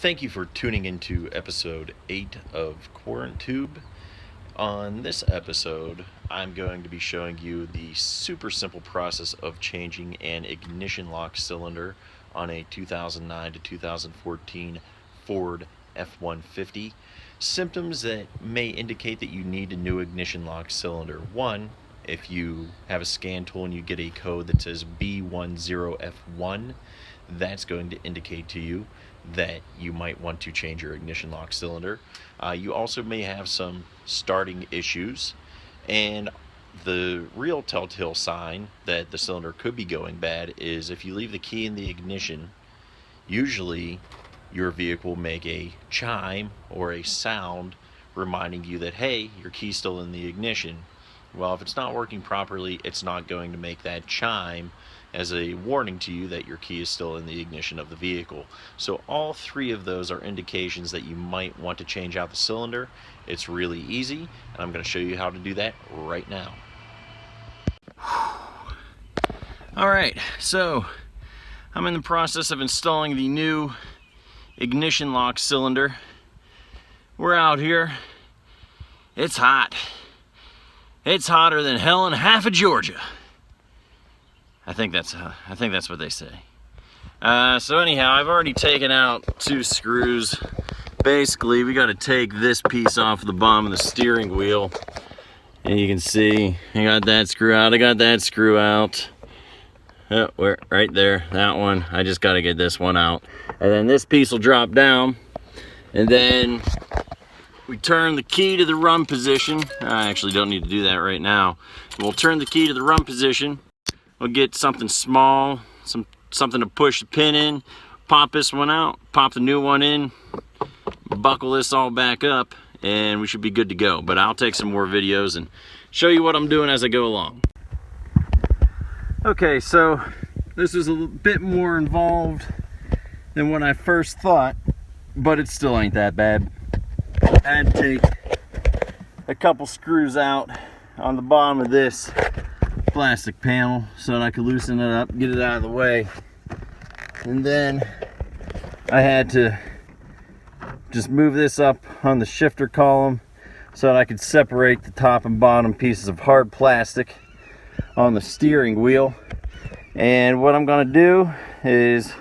Thank you for tuning into episode 8 of QuaranTube. On this episode, I'm going to be showing you the super simple process of changing an ignition lock cylinder on a 2009 to 2014 Ford F-150. Symptoms that may indicate that you need a new ignition lock cylinder. One, if you have a scan tool and you get a code that says B10F1, that's going to indicate to you that you might want to change your ignition lock cylinder. You also may have some starting issues, and the real telltale sign that the cylinder could be going bad is if you leave the key in the ignition. Usually your vehicle will make a chime or a sound reminding you that, hey, your key's still in the ignition. Well, if it's not working properly, it's not going to make that chime as a warning to you that your key is still in the ignition of the vehicle. So all three of those are indications that you might want to change out the cylinder. It's really easy, and I'm going to show you how to do that right now. Alright, so I'm in the process of installing the new ignition lock cylinder. We're out here. It's hot. It's hotter than hell in half of Georgia. I think that's what they say. So anyhow, I've already taken out 2 screws. Basically, we got to take this piece off the bottom of the steering wheel, and you can see I got that screw out. I got that screw out. Oh, right there, that one. I just got to get this one out, and then this piece will drop down, and then we turn the key to the run position. I actually don't need to do that right now. We'll turn the key to the run position. We'll get something small, something to push the pin in, pop this one out, pop the new one in, buckle this all back up, and we should be good to go. But I'll take some more videos and show you what I'm doing as I go along. Okay, so this was a bit more involved than what I first thought, but it still ain't that bad. I had to take a couple screws out on the bottom of this plastic panel so that I could loosen it up, get it out of the way, and then I had to just move this up on the shifter column so that I could separate the top and bottom pieces of hard plastic on the steering wheel. And what I'm going to do is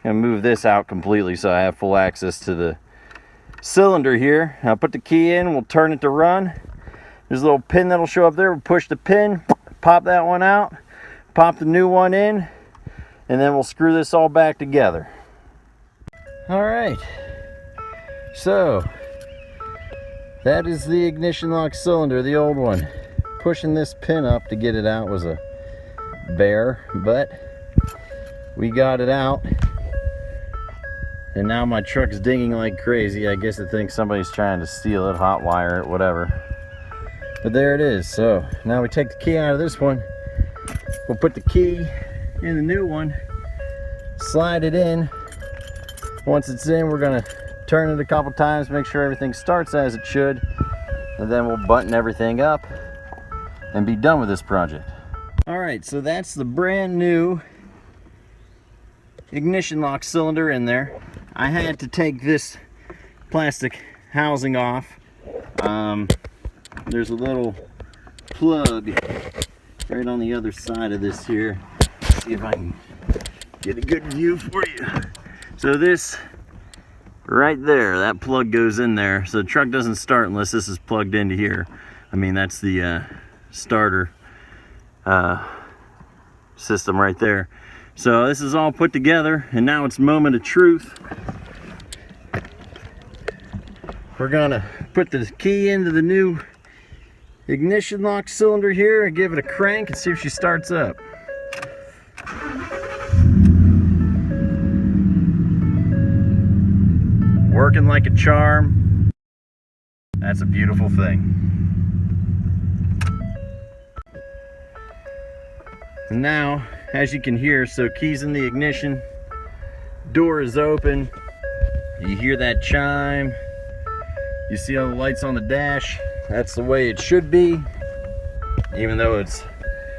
I'm going to move this out completely so I have full access to the cylinder here. I'll put the key in, we'll turn it to run. There's a little pin that'll show up there. We'll push the pin, pop that one out, pop the new one in, and then we'll screw this all back together. All right, so that is the ignition lock cylinder, the old one. Pushing this pin up to get it out was a bear, but we got it out. And now my truck's dinging like crazy. I guess it thinks somebody's trying to steal it, hot wire it, whatever. But there it is. So now we take the key out of this one. We'll put the key in the new one, slide it in. Once it's in, we're gonna turn it a couple times, make sure everything starts as it should, and then we'll button everything up and be done with this project. All right, so that's the brand new ignition lock cylinder in there. I had to take this plastic housing off. There's a little plug right on the other side of this here. Let's see if I can get a good view for you. So this right there, that plug goes in there. So the truck doesn't start unless this is plugged into here. I mean, that's the starter system right there. So this is all put together, and now it's moment of truth. We're gonna put the key into the new ignition lock cylinder here and give it a crank and see if she starts up. Working like a charm. That's a beautiful thing. And now, as you can hear, so keys in the ignition, door is open, you hear that chime, you see all the lights on the dash. That's the way it should be, even though it's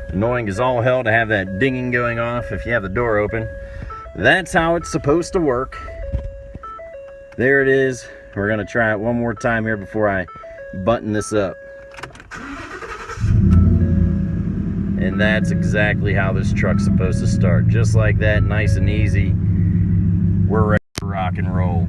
annoying as all hell to have that dinging going off if you have the door open. That's how it's supposed to work. There it is. We're going to try it one more time here before I button this up. And that's exactly how this truck's supposed to start. Just like that, nice and easy. We're ready to rock and roll.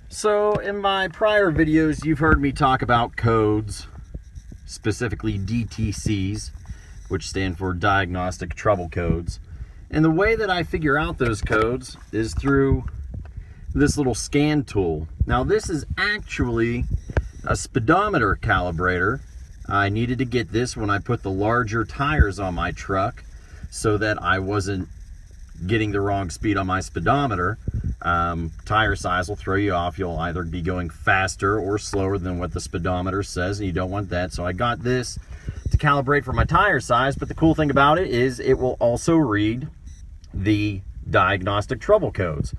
So in my prior videos, you've heard me talk about codes, specifically DTCs, which stand for Diagnostic Trouble Codes. And the way that I figure out those codes is through this little scan tool. Now this is actually a speedometer calibrator. I needed to get this when I put the larger tires on my truck so that I wasn't getting the wrong speed on my speedometer. Tire size will throw you off. You'll either be going faster or slower than what the speedometer says, and you don't want that. So I got this to calibrate for my tire size, but the cool thing about it is it will also read the diagnostic trouble codes.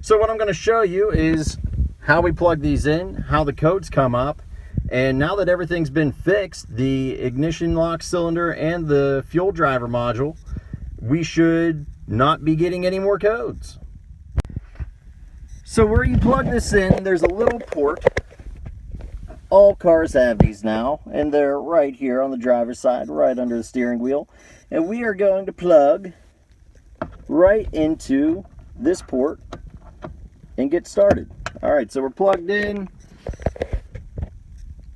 So what I'm going to show you is how we plug these in, how the codes come up, and now that everything's been fixed, the ignition lock cylinder and the fuel driver module, we should not be getting any more codes. So where you plug this in, there's a little port. All cars have these now, and they're right here on the driver's side, right under the steering wheel. And we are going to plug right into this port and get started. All right, so we're plugged in.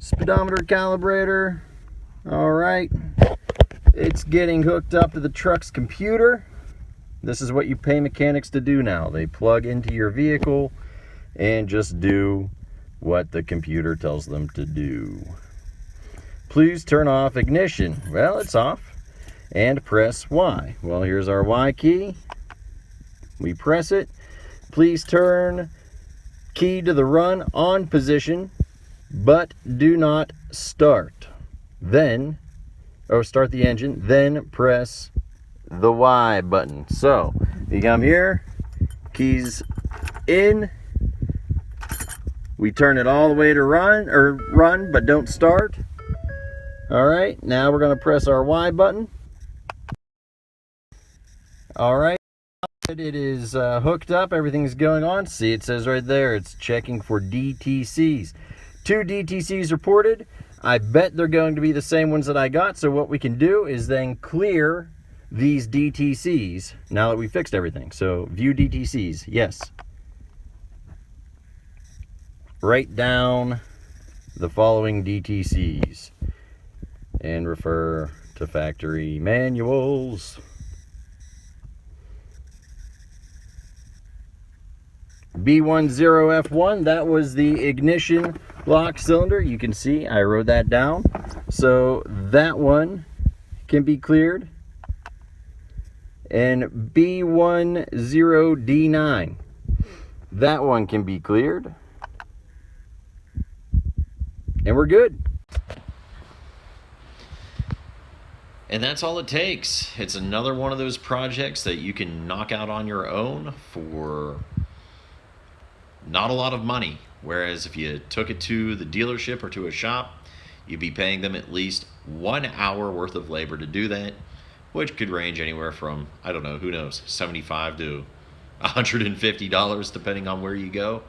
Speedometer calibrator. All right, it's getting hooked up to the truck's computer. This is what you pay mechanics to do now. They plug into your vehicle and just do what the computer tells them to do. Please turn off ignition. Well, it's off. And press Y. Well, here's our Y key. We press it. Please turn key to the run on position, but do not start. Then, start the engine, then press the Y button. So you come here, keys in, we turn it all the way to run, but don't start. All right, now we're going to press our Y button. All right, it is hooked up, everything's going on. See, it says right there, it's checking for DTCs. 2 DTCs reported. I bet they're going to be the same ones that I got, so what we can do is then clear these DTCs now that we fixed everything. So view DTCs, yes. Write down the following DTCs and refer to factory manuals. B10F1, that was the ignition lock cylinder. You can see I wrote that down. So that one can be cleared. And B10D9, that one can be cleared. And we're good. And that's all it takes. It's another one of those projects that you can knock out on your own for not a lot of money. Whereas if you took it to the dealership or to a shop, you'd be paying them at least 1 hour worth of labor to do that, which could range anywhere from, I don't know, who knows, $75 to $150 depending on where you go.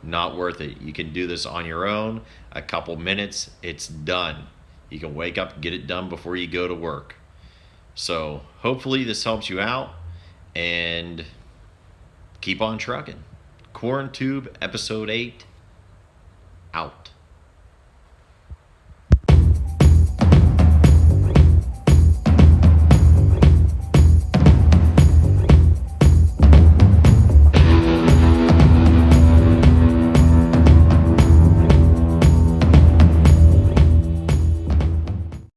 Not worth it. You can do this on your own. A couple minutes, it's done. You can wake up and get it done before you go to work. So hopefully this helps you out, and keep on trucking. Core and Tube, episode 8, out.